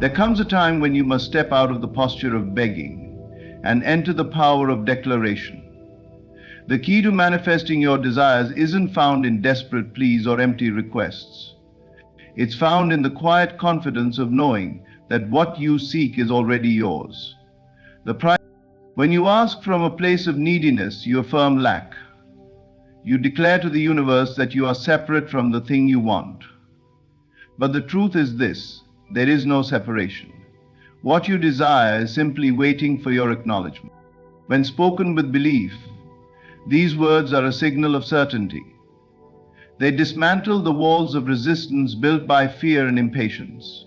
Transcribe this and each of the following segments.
There comes a time when you must step out of the posture of begging and enter the power of declaration. The key to manifesting your desires isn't found in desperate pleas or empty requests. It's found in the quiet confidence of knowing that what you seek is already yours. When you ask from a place of neediness, you affirm lack. You declare to the universe that you are separate from the thing you want. But the truth is this: there is no separation. What you desire is simply waiting for your acknowledgement. When spoken with belief, these words are a signal of certainty. They dismantle the walls of resistance built by fear and impatience.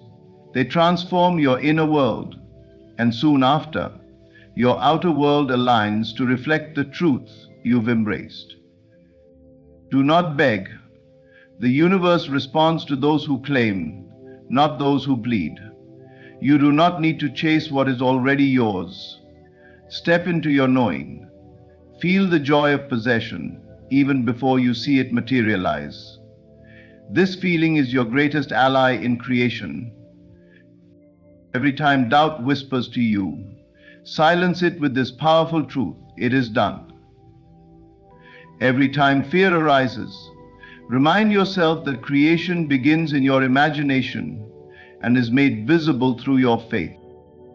They transform your inner world, and soon after, your outer world aligns to reflect the truth you've embraced. Do not beg. The universe responds to those who claim, not those who plead. You do not need to chase what is already yours. Step into your knowing. Feel the joy of possession even before you see it materialize. This feeling is your greatest ally in creation. Every time doubt whispers to you, silence it with this powerful truth: it is done. Every time fear arises, remind yourself that creation begins in your imagination and is made visible through your faith.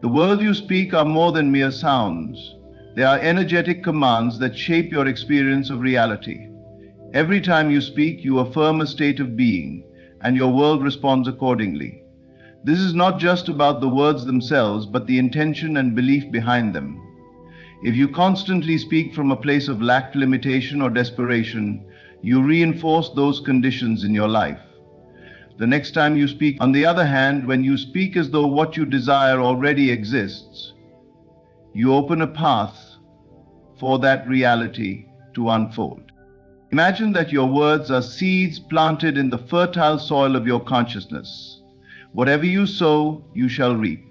The words you speak are more than mere sounds. They are energetic commands that shape your experience of reality. Every time you speak, you affirm a state of being, and your world responds accordingly. This is not just about the words themselves, but the intention and belief behind them. If you constantly speak from a place of lack, limitation, or desperation, you reinforce those conditions in your life. The next time you speak, on the other hand, when you speak as though what you desire already exists, you open a path for that reality to unfold. Imagine that your words are seeds planted in the fertile soil of your consciousness. Whatever you sow, you shall reap.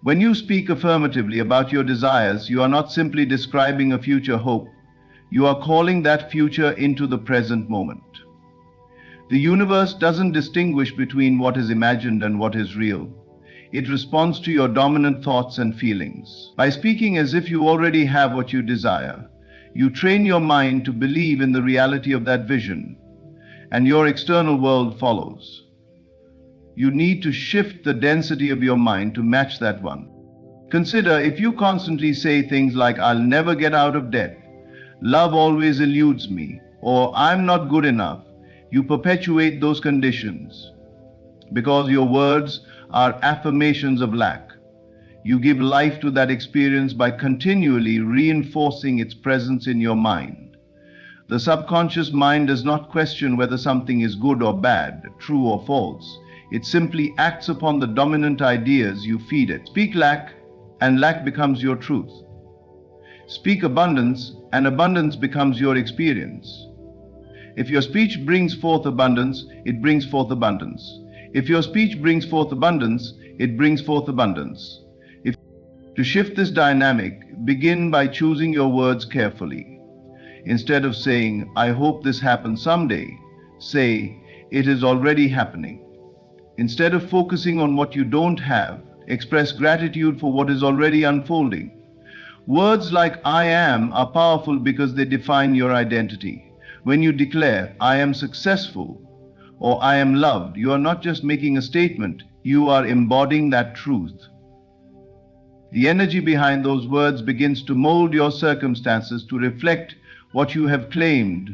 When you speak affirmatively about your desires, you are not simply describing a future hope. You are calling that future into the present moment. The universe doesn't distinguish between what is imagined and what is real. It responds to your dominant thoughts and feelings. By speaking as if you already have what you desire, you train your mind to believe in the reality of that vision, and your external world follows. You need to shift the density of your mind to match that one. Consider if you constantly say things like, "I'll never get out of debt," "love always eludes me," or "I'm not good enough," you perpetuate those conditions. Because your words are affirmations of lack, you give life to that experience by continually reinforcing its presence in your mind. The subconscious mind does not question whether something is good or bad, true or false. It simply acts upon the dominant ideas you feed it. Speak lack, and lack becomes your truth. Speak abundance, and abundance becomes your experience. If your speech brings forth abundance, it brings forth abundance. If your speech brings forth abundance, it brings forth abundance. To shift this dynamic, begin by choosing your words carefully. Instead of saying, "I hope this happens someday," say, "It is already happening." Instead of focusing on what you don't have, express gratitude for what is already unfolding. Words like "I am" are powerful because they define your identity. When you declare, "I am successful," or "I am loved," you are not just making a statement, you are embodying that truth. The energy behind those words begins to mold your circumstances to reflect what you have claimed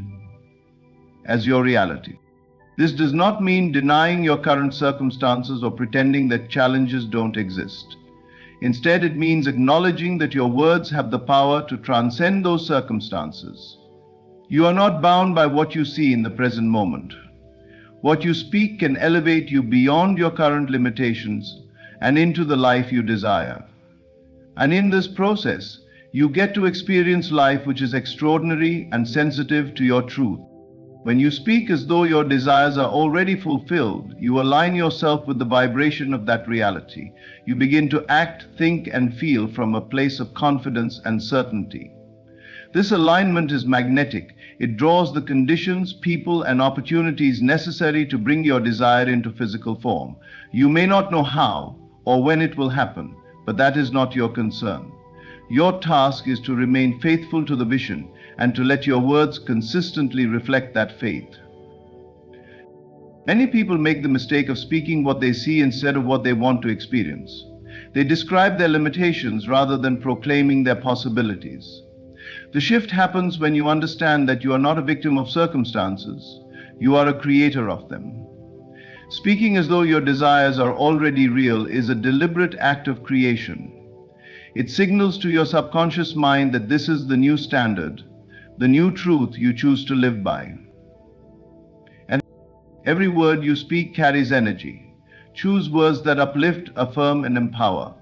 as your reality. This does not mean denying your current circumstances or pretending that challenges don't exist. Instead, it means acknowledging that your words have the power to transcend those circumstances. You are not bound by what you see in the present moment. What you speak can elevate you beyond your current limitations and into the life you desire. And in this process, you get to experience life which is extraordinary and sensitive to your truth. When you speak as though your desires are already fulfilled, you align yourself with the vibration of that reality. You begin to act, think, and feel from a place of confidence and certainty. This alignment is magnetic. It draws the conditions, people, and opportunities necessary to bring your desire into physical form. You may not know how or when it will happen, but that is not your concern. Your task is to remain faithful to the vision and to let your words consistently reflect that faith. Many people make the mistake of speaking what they see instead of what they want to experience. They describe their limitations rather than proclaiming their possibilities. The shift happens when you understand that you are not a victim of circumstances, you are a creator of them. Speaking as though your desires are already real is a deliberate act of creation. It signals to your subconscious mind that this is the new standard, the new truth you choose to live by. And every word you speak carries energy. Choose words that uplift, affirm, and empower.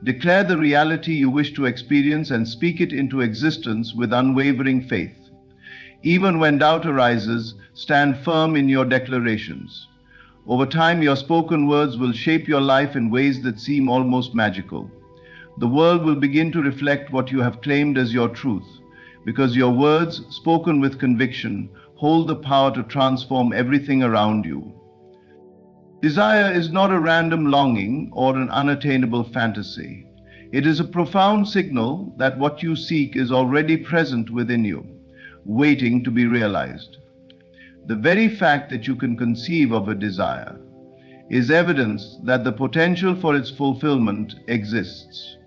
Declare the reality you wish to experience and speak it into existence with unwavering faith. Even when doubt arises, stand firm in your declarations. Over time, your spoken words will shape your life in ways that seem almost magical. The world will begin to reflect what you have claimed as your truth, because your words, spoken with conviction, hold the power to transform everything around you. Desire is not a random longing or an unattainable fantasy. It is a profound signal that what you seek is already present within you, waiting to be realized. The very fact that you can conceive of a desire is evidence that the potential for its fulfillment exists.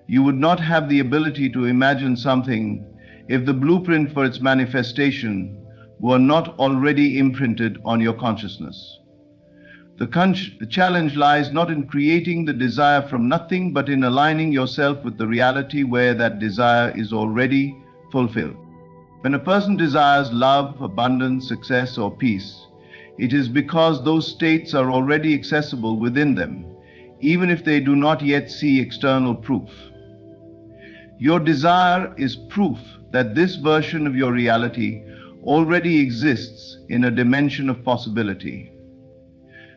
You would not have the ability to imagine something if the blueprint for its manifestation were not already imprinted on your consciousness. The challenge lies not in creating the desire from nothing, but in aligning yourself with the reality where that desire is already fulfilled. When a person desires love, abundance, success, or peace, it is because those states are already accessible within them, even if they do not yet see external proof. Your desire is proof that this version of your reality already exists in a dimension of possibility.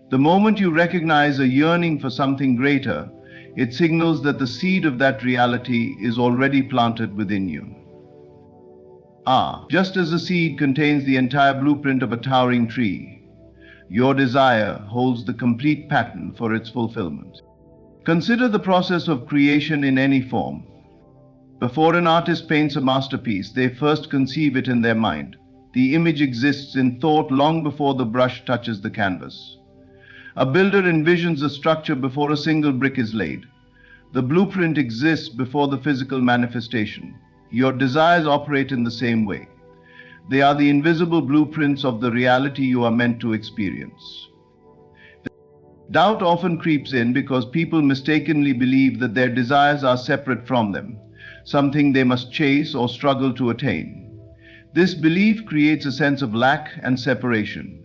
The moment you recognize a yearning for something greater, it signals that the seed of that reality is already planted within you. Just as a seed contains the entire blueprint of a towering tree, your desire holds the complete pattern for its fulfillment. Consider the process of creation in any form. Before an artist paints a masterpiece, they first conceive it in their mind. The image exists in thought long before the brush touches the canvas. A builder envisions a structure before a single brick is laid. The blueprint exists before the physical manifestation. Your desires operate in the same way. They are the invisible blueprints of the reality you are meant to experience. Doubt often creeps in because people mistakenly believe that their desires are separate from them, something they must chase or struggle to attain. This belief creates a sense of lack and separation.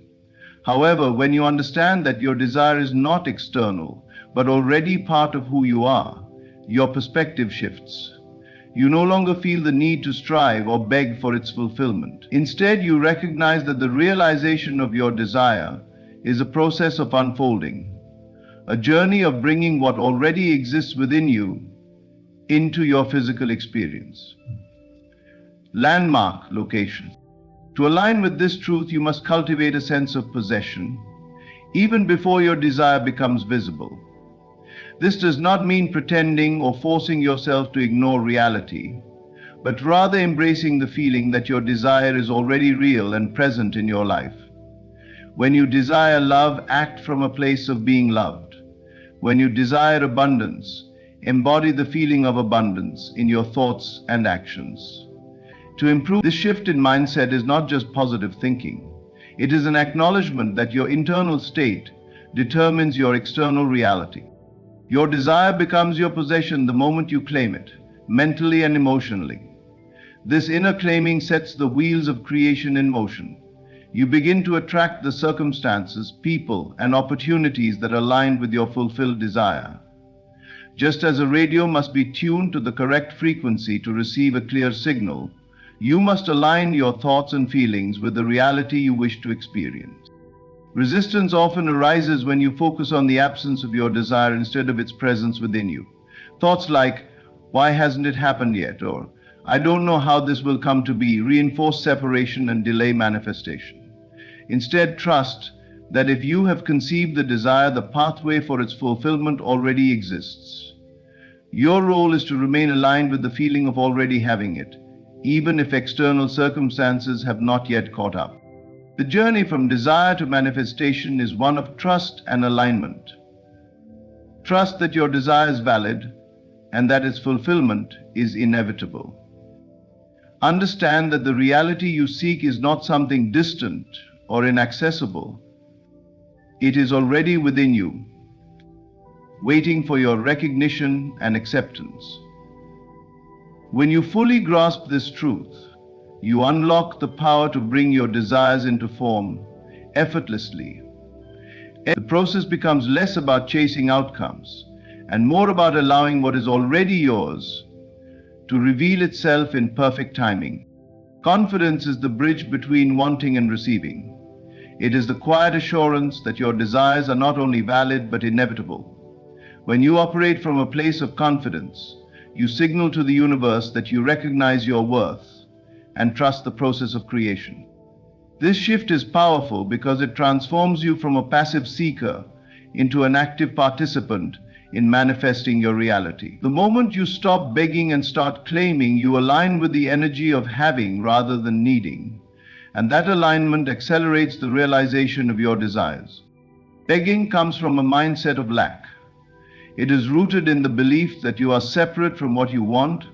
However, when you understand that your desire is not external, but already part of who you are, your perspective shifts. You no longer feel the need to strive or beg for its fulfillment. Instead, you recognize that the realization of your desire is a process of unfolding, a journey of bringing what already exists within you into your physical experience. Landmark location. To align with this truth, you must cultivate a sense of possession, even before your desire becomes visible. This does not mean pretending or forcing yourself to ignore reality, but rather embracing the feeling that your desire is already real and present in your life. When you desire love, act from a place of being loved. When you desire abundance, embody the feeling of abundance in your thoughts and actions. To improve, this shift in mindset is not just positive thinking. It is an acknowledgement that your internal state determines your external reality. Your desire becomes your possession the moment you claim it, mentally and emotionally. This inner claiming sets the wheels of creation in motion. You begin to attract the circumstances, people, and opportunities that align with your fulfilled desire. Just as a radio must be tuned to the correct frequency to receive a clear signal, you must align your thoughts and feelings with the reality you wish to experience. Resistance often arises when you focus on the absence of your desire instead of its presence within you. Thoughts like, "Why hasn't it happened yet?" or "I don't know how this will come to be," reinforce separation and delay manifestation. Instead, trust that if you have conceived the desire, the pathway for its fulfillment already exists. Your role is to remain aligned with the feeling of already having it, even if external circumstances have not yet caught up. The journey from desire to manifestation is one of trust and alignment. Trust that your desire is valid and that its fulfillment is inevitable. Understand that the reality you seek is not something distant or inaccessible. It is already within you, waiting for your recognition and acceptance. When you fully grasp this truth, you unlock the power to bring your desires into form effortlessly. The process becomes less about chasing outcomes and more about allowing what is already yours to reveal itself in perfect timing. Confidence is the bridge between wanting and receiving. It is the quiet assurance that your desires are not only valid but inevitable. When you operate from a place of confidence, you signal to the universe that you recognize your worth and trust the process of creation. This shift is powerful because it transforms you from a passive seeker into an active participant in manifesting your reality. The moment you stop begging and start claiming, you align with the energy of having rather than needing, and that alignment accelerates the realization of your desires. Begging comes from a mindset of lack. It is rooted in the belief that you are separate from what you want,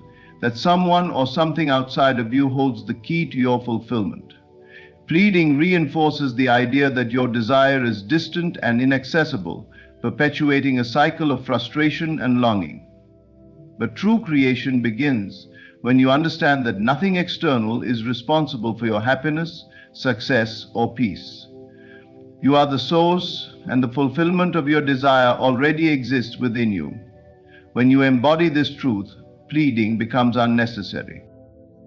that someone or something outside of you holds the key to your fulfillment. Pleading reinforces the idea that your desire is distant and inaccessible, perpetuating a cycle of frustration and longing. But true creation begins when you understand that nothing external is responsible for your happiness, success, or peace. You are the source, and the fulfillment of your desire already exists within you. When you embody this truth, pleading becomes unnecessary.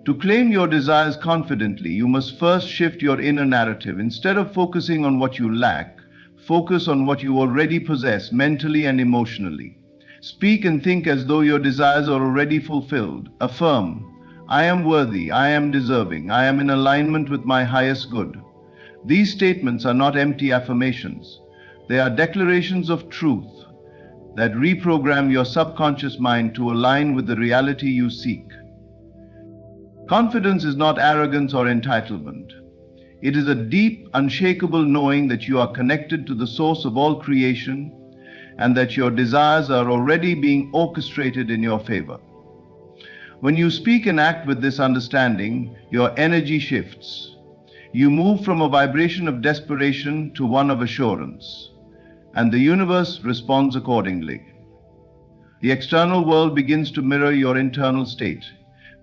To claim your desires confidently, you must first shift your inner narrative. Instead of focusing on what you lack, focus on what you already possess mentally and emotionally. Speak and think as though your desires are already fulfilled. Affirm, I am worthy, I am deserving, I am in alignment with my highest good. These statements are not empty affirmations. They are declarations of truth that reprogram your subconscious mind to align with the reality you seek. Confidence is not arrogance or entitlement. It is a deep, unshakable knowing that you are connected to the source of all creation and that your desires are already being orchestrated in your favor. When you speak and act with this understanding, your energy shifts. You move from a vibration of desperation to one of assurance, and the universe responds accordingly. The external world begins to mirror your internal state,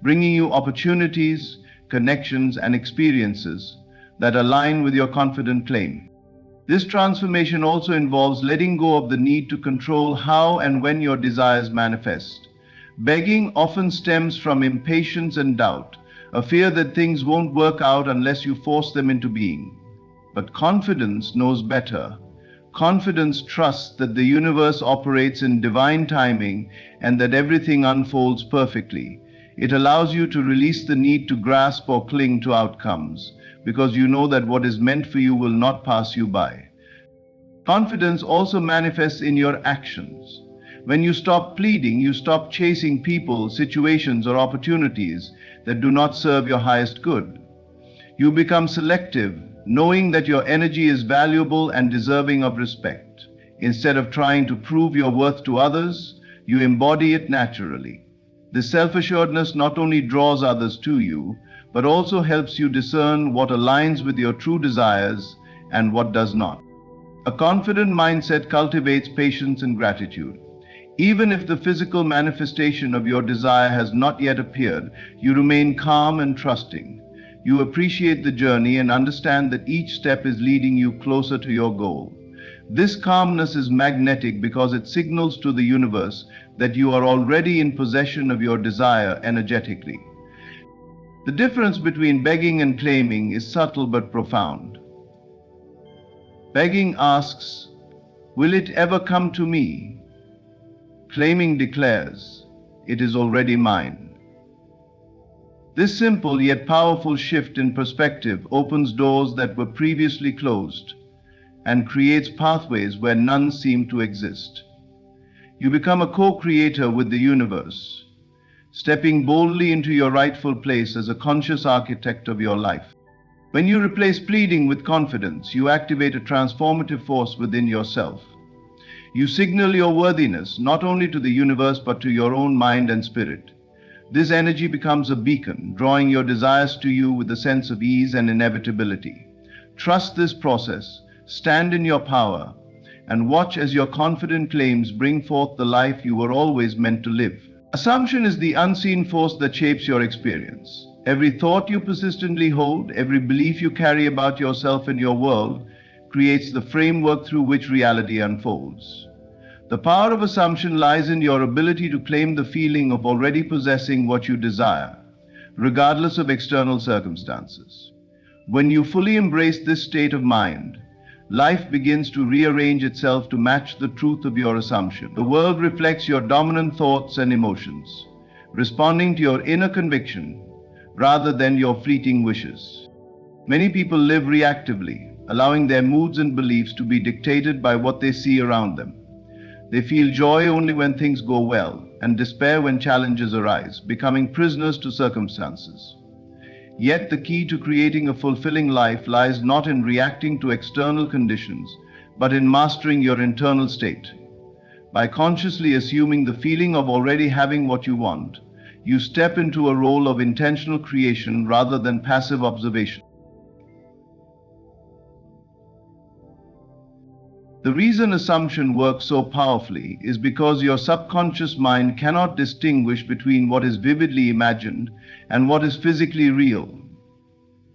bringing you opportunities, connections, and experiences that align with your confident claim. This transformation also involves letting go of the need to control how and when your desires manifest. Begging often stems from impatience and doubt, a fear that things won't work out unless you force them into being. But confidence knows better. Confidence trusts that the universe operates in divine timing and that everything unfolds perfectly. It allows you to release the need to grasp or cling to outcomes, because you know that what is meant for you will not pass you by. Confidence also manifests in your actions. When you stop pleading, you stop chasing people, situations, or opportunities that do not serve your highest good. You become selective, knowing that your energy is valuable and deserving of respect. Instead of trying to prove your worth to others, you embody it naturally. This self-assuredness not only draws others to you, but also helps you discern what aligns with your true desires and what does not. A confident mindset cultivates patience and gratitude. Even if the physical manifestation of your desire has not yet appeared, you remain calm and trusting. You appreciate the journey and understand that each step is leading you closer to your goal. This calmness is magnetic because it signals to the universe that you are already in possession of your desire energetically. The difference between begging and claiming is subtle but profound. Begging asks, "Will it ever come to me?" Claiming declares, "It is already mine." This simple yet powerful shift in perspective opens doors that were previously closed and creates pathways where none seem to exist. You become a co-creator with the universe, stepping boldly into your rightful place as a conscious architect of your life. When you replace pleading with confidence, you activate a transformative force within yourself. You signal your worthiness not only to the universe but to your own mind and spirit. This energy becomes a beacon, drawing your desires to you with a sense of ease and inevitability. Trust this process, stand in your power, and watch as your confident claims bring forth the life you were always meant to live. Assumption is the unseen force that shapes your experience. Every thought you persistently hold, every belief you carry about yourself and your world, creates the framework through which reality unfolds. The power of assumption lies in your ability to claim the feeling of already possessing what you desire, regardless of external circumstances. When you fully embrace this state of mind, life begins to rearrange itself to match the truth of your assumption. The world reflects your dominant thoughts and emotions, responding to your inner conviction rather than your fleeting wishes. Many people live reactively, allowing their moods and beliefs to be dictated by what they see around them. They feel joy only when things go well, and despair when challenges arise, becoming prisoners to circumstances. Yet the key to creating a fulfilling life lies not in reacting to external conditions, but in mastering your internal state. By consciously assuming the feeling of already having what you want, you step into a role of intentional creation rather than passive observation. The reason assumption works so powerfully is because your subconscious mind cannot distinguish between what is vividly imagined and what is physically real.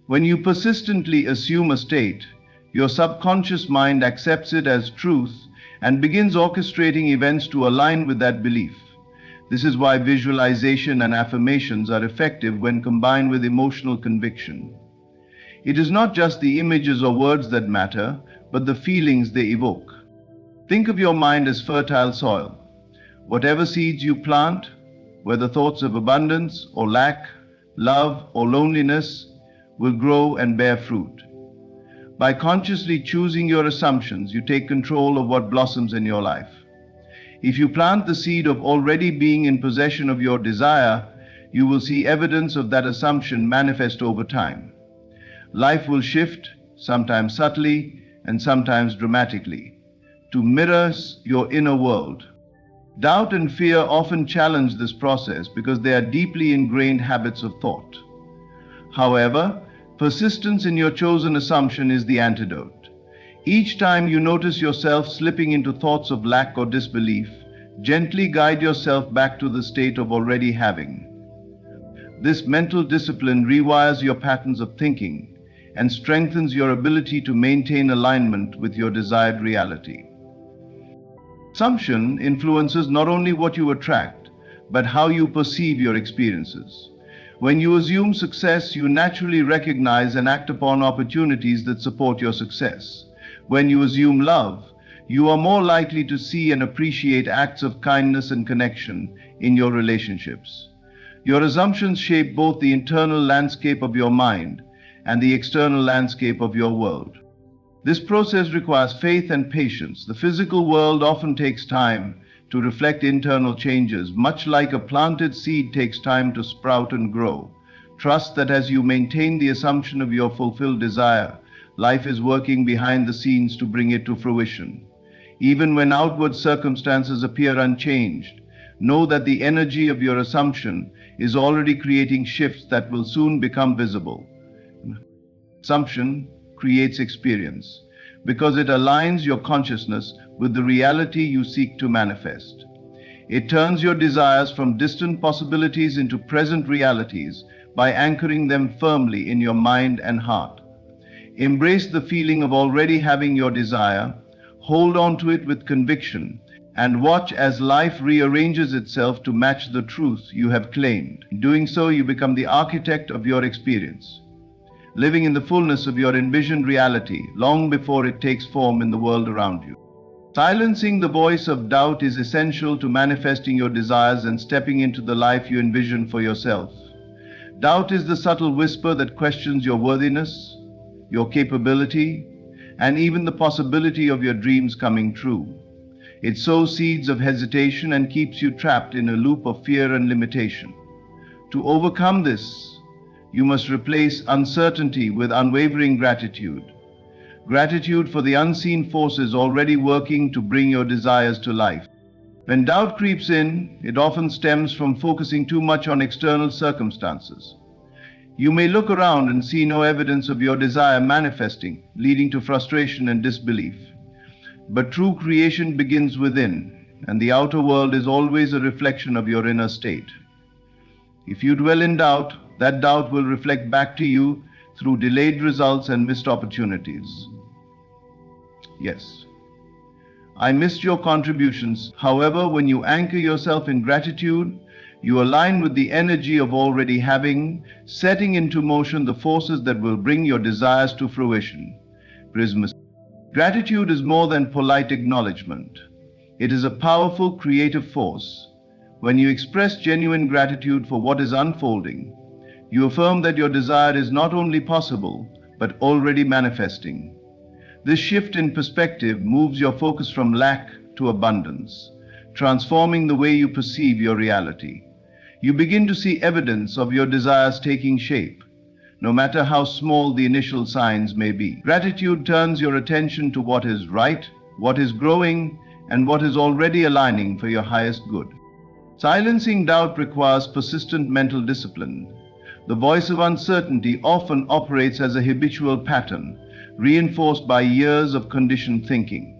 When you persistently assume a state, your subconscious mind accepts it as truth and begins orchestrating events to align with that belief. This is why visualization and affirmations are effective when combined with emotional conviction. It is not just the images or words that matter, but the feelings they evoke. Think of your mind as fertile soil. Whatever seeds you plant, whether thoughts of abundance or lack, love or loneliness, will grow and bear fruit. By consciously choosing your assumptions, you take control of what blossoms in your life. If you plant the seed of already being in possession of your desire, you will see evidence of that assumption manifest over time. Life will shift, sometimes subtly and sometimes dramatically, to mirror your inner world. Doubt and fear often challenge this process because they are deeply ingrained habits of thought. However, persistence in your chosen assumption is the antidote. Each time you notice yourself slipping into thoughts of lack or disbelief, gently guide yourself back to the state of already having. This mental discipline rewires your patterns of thinking and strengthens your ability to maintain alignment with your desired reality. Assumption influences not only what you attract, but how you perceive your experiences. When you assume success, you naturally recognize and act upon opportunities that support your success. When you assume love, you are more likely to see and appreciate acts of kindness and connection in your relationships. Your assumptions shape both the internal landscape of your mind and the external landscape of your world. This process requires faith and patience. The physical world often takes time to reflect internal changes, much like a planted seed takes time to sprout and grow. Trust that as you maintain the assumption of your fulfilled desire, life is working behind the scenes to bring it to fruition. Even when outward circumstances appear unchanged, know that the energy of your assumption is already creating shifts that will soon become visible. Assumption creates experience because it aligns your consciousness with the reality you seek to manifest. It turns your desires from distant possibilities into present realities by anchoring them firmly in your mind and heart. Embrace the feeling of already having your desire, hold on to it with conviction, and watch as life rearranges itself to match the truth you have claimed. In doing so, you become the architect of your experience, living in the fullness of your envisioned reality long before it takes form in the world around you. Silencing the voice of doubt is essential to manifesting your desires and stepping into the life you envision for yourself. Doubt is the subtle whisper that questions your worthiness, your capability, and even the possibility of your dreams coming true. It sows seeds of hesitation and keeps you trapped in a loop of fear and limitation. To overcome this, you must replace uncertainty with unwavering gratitude. Gratitude for the unseen forces already working to bring your desires to life. When doubt creeps in, it often stems from focusing too much on external circumstances. You may look around and see no evidence of your desire manifesting, leading to frustration and disbelief. But true creation begins within, and the outer world is always a reflection of your inner state. If you dwell in doubt, that doubt will reflect back to you through delayed results and missed opportunities. Yes, I missed your contributions. However, when you anchor yourself in gratitude, you align with the energy of already having, setting into motion the forces that will bring your desires to fruition. Prismus. Gratitude is more than polite acknowledgement. It is a powerful creative force. When you express genuine gratitude for what is unfolding, you affirm that your desire is not only possible, but already manifesting. This shift in perspective moves your focus from lack to abundance, transforming the way you perceive your reality. You begin to see evidence of your desires taking shape, no matter how small the initial signs may be. Gratitude turns your attention to what is right, what is growing, and what is already aligning for your highest good. Silencing doubt requires persistent mental discipline. The voice of uncertainty often operates as a habitual pattern, reinforced by years of conditioned thinking.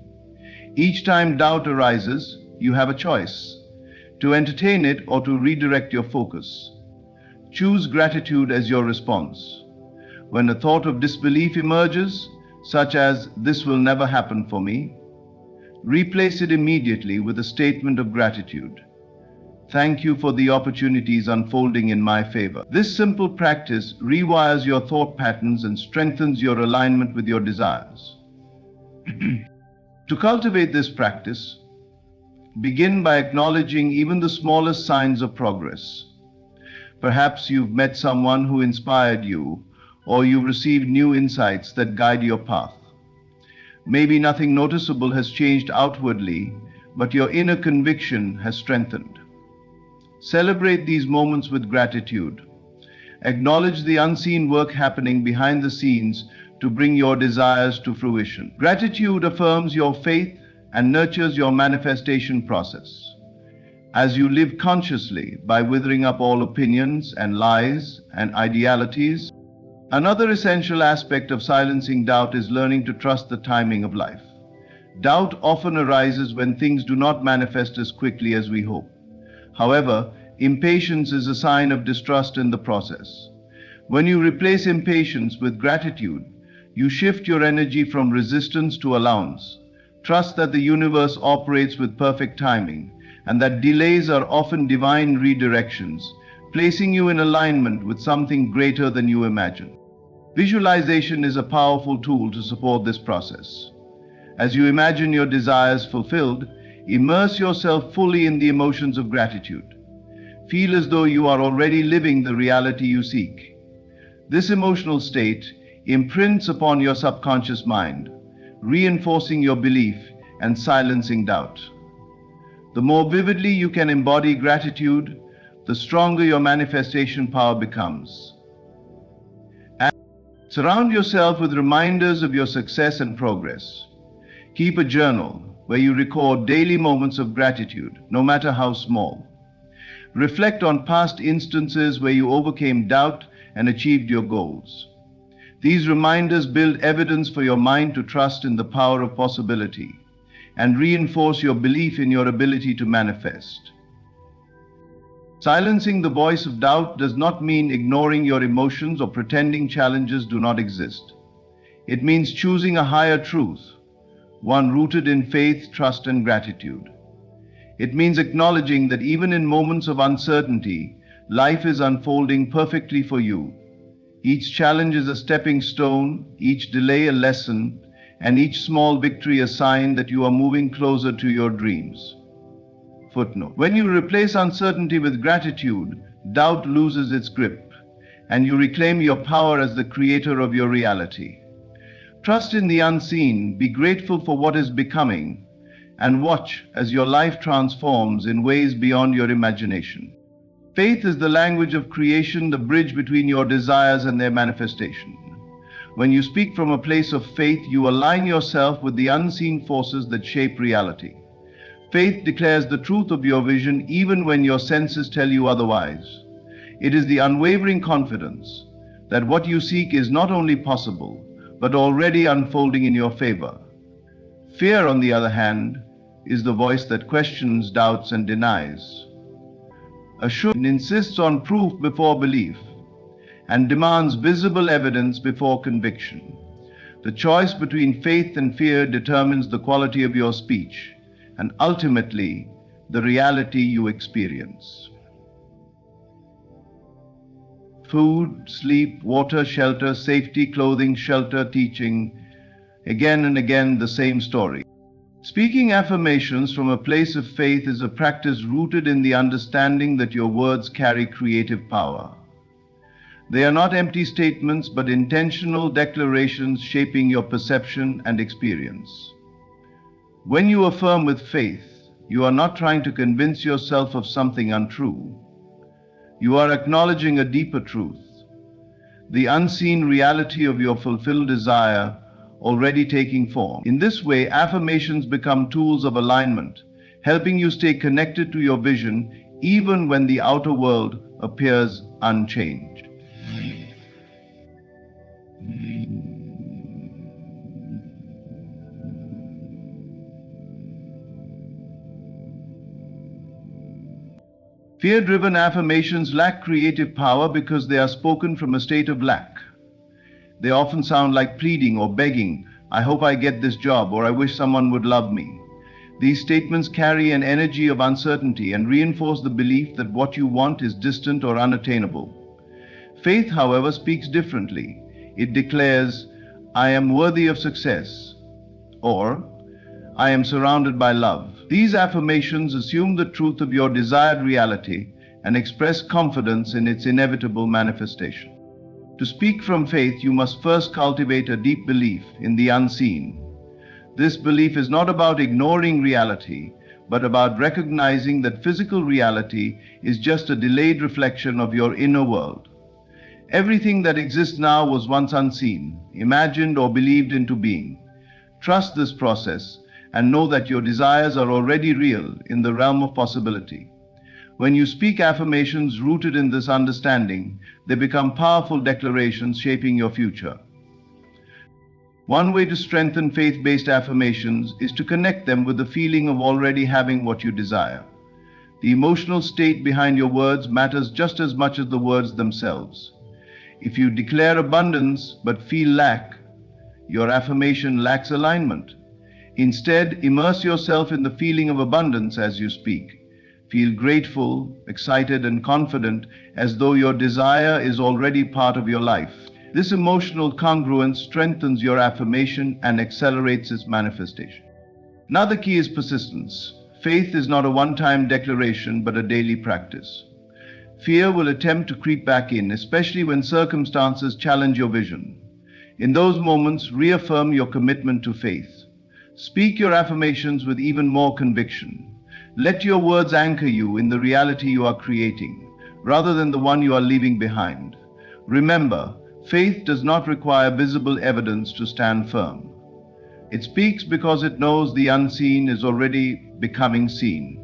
Each time doubt arises, you have a choice: to entertain it or to redirect your focus. Choose gratitude as your response. When a thought of disbelief emerges, such as "this will never happen for me," replace it immediately with a statement of gratitude. "Thank you for the opportunities unfolding in my favor." This simple practice rewires your thought patterns and strengthens your alignment with your desires. To cultivate this practice, begin by acknowledging even the smallest signs of progress. Perhaps you've met someone who inspired you, or you've received new insights that guide your path. Maybe nothing noticeable has changed outwardly, but your inner conviction has strengthened. Celebrate these moments with gratitude. Acknowledge the unseen work happening behind the scenes to bring your desires to fruition. Gratitude affirms your faith and nurtures your manifestation process. As you live consciously by withering up all opinions and lies and idealities, another essential aspect of silencing doubt is learning to trust the timing of life. Doubt often arises when things do not manifest as quickly as we hope. However, impatience is a sign of distrust in the process. When you replace impatience with gratitude, you shift your energy from resistance to allowance. Trust that the universe operates with perfect timing, and that delays are often divine redirections, placing you in alignment with something greater than you imagine. Visualization is a powerful tool to support this process. As you imagine your desires fulfilled, immerse yourself fully in the emotions of gratitude. Feel as though you are already living the reality you seek. This emotional state imprints upon your subconscious mind, reinforcing your belief and silencing doubt. The more vividly you can embody gratitude, the stronger your manifestation power becomes. And surround yourself with reminders of your success and progress. Keep a journal where you record daily moments of gratitude, no matter how small. Reflect on past instances where you overcame doubt and achieved your goals. These reminders build evidence for your mind to trust in the power of possibility and reinforce your belief in your ability to manifest. Silencing the voice of doubt does not mean ignoring your emotions or pretending challenges do not exist. It means choosing a higher truth, one rooted in faith, trust, and gratitude. It means acknowledging that even in moments of uncertainty, life is unfolding perfectly for you. Each challenge is a stepping stone, each delay a lesson, and each small victory a sign that you are moving closer to your dreams. Footnote: when you replace uncertainty with gratitude, doubt loses its grip, and you reclaim your power as the creator of your reality. Trust in the unseen, be grateful for what is becoming, and watch as your life transforms in ways beyond your imagination. Faith is the language of creation, the bridge between your desires and their manifestation. When you speak from a place of faith, you align yourself with the unseen forces that shape reality. Faith declares the truth of your vision even when your senses tell you otherwise. It is the unwavering confidence that what you seek is not only possible, but already unfolding in your favor. Fear, on the other hand, is the voice that questions, doubts, and denies. Assurance insists on proof before belief and demands visible evidence before conviction. The choice between faith and fear determines the quality of your speech and ultimately the reality you experience. Food, sleep, water, shelter, safety, clothing, shelter, teaching. Again and again, the same story. Speaking affirmations from a place of faith is a practice rooted in the understanding that your words carry creative power. They are not empty statements, but intentional declarations shaping your perception and experience. When you affirm with faith, you are not trying to convince yourself of something untrue. You are acknowledging a deeper truth, the unseen reality of your fulfilled desire already taking form. In this way, affirmations become tools of alignment, helping you stay connected to your vision even when the outer world appears unchanged. Fear-driven affirmations lack creative power because they are spoken from a state of lack. They often sound like pleading or begging, "I hope I get this job," or "I wish someone would love me." These statements carry an energy of uncertainty and reinforce the belief that what you want is distant or unattainable. Faith, however, speaks differently. It declares, "I am worthy of success," or "I am surrounded by love." These affirmations assume the truth of your desired reality and express confidence in its inevitable manifestation. To speak from faith, you must first cultivate a deep belief in the unseen. This belief is not about ignoring reality, but about recognizing that physical reality is just a delayed reflection of your inner world. Everything that exists now was once unseen, imagined, or believed into being. Trust this process and know that your desires are already real in the realm of possibility. When you speak affirmations rooted in this understanding, they become powerful declarations shaping your future. One way to strengthen faith-based affirmations is to connect them with the feeling of already having what you desire. The emotional state behind your words matters just as much as the words themselves. If you declare abundance but feel lack, your affirmation lacks alignment. Instead, immerse yourself in the feeling of abundance as you speak. Feel grateful, excited, and confident as though your desire is already part of your life. This emotional congruence strengthens your affirmation and accelerates its manifestation. Now the key is persistence. Faith is not a one-time declaration, but a daily practice. Fear will attempt to creep back in, especially when circumstances challenge your vision. In those moments, reaffirm your commitment to faith. Speak your affirmations with even more conviction. Let your words anchor you in the reality you are creating, rather than the one you are leaving behind. Remember, faith does not require visible evidence to stand firm. It speaks because it knows the unseen is already becoming seen.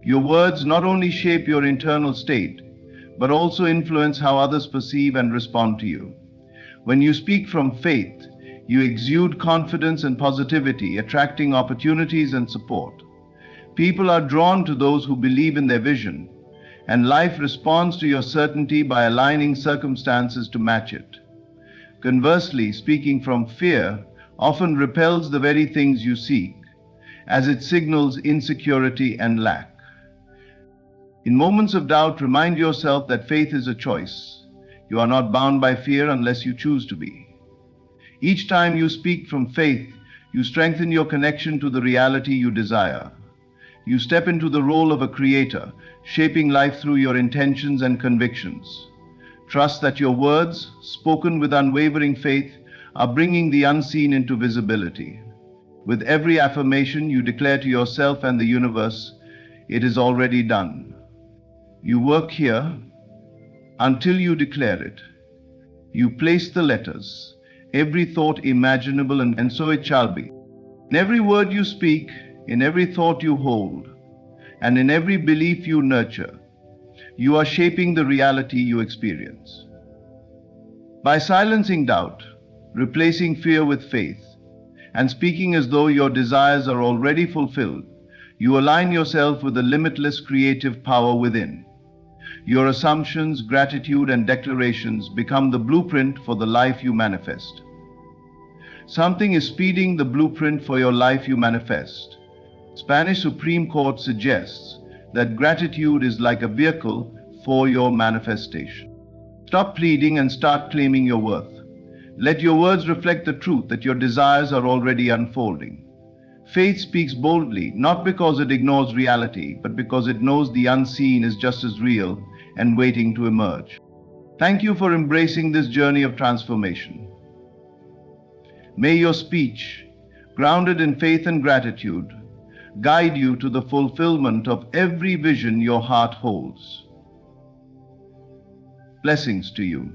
Your words not only shape your internal state, but also influence how others perceive and respond to you. When you speak from faith, you exude confidence and positivity, attracting opportunities and support. People are drawn to those who believe in their vision, and life responds to your certainty by aligning circumstances to match it. Conversely, speaking from fear often repels the very things you seek, as it signals insecurity and lack. In moments of doubt, remind yourself that faith is a choice. You are not bound by fear unless you choose to be. Each time you speak from faith, you strengthen your connection to the reality you desire. You step into the role of a creator, shaping life through your intentions and convictions. Trust that your words, spoken with unwavering faith, are bringing the unseen into visibility. With every affirmation, you declare to yourself and the universe, it is already done. You work here until you declare it. You place the letters, every thought imaginable, and so it shall be. In every word you speak, in every thought you hold, and in every belief you nurture, you are shaping the reality you experience. By silencing doubt, replacing fear with faith, and speaking as though your desires are already fulfilled, you align yourself with the limitless creative power within. Your assumptions, gratitude, and declarations become the blueprint for the life you manifest. Something is speeding the blueprint for your life you manifest. Spanish Supreme Court suggests that gratitude is like a vehicle for your manifestation. Stop pleading and start claiming your worth. Let your words reflect the truth that your desires are already unfolding. Faith speaks boldly, not because it ignores reality, but because it knows the unseen is just as real and waiting to emerge. Thank you for embracing this journey of transformation. May your speech, grounded in faith and gratitude, guide you to the fulfillment of every vision your heart holds. Blessings to you.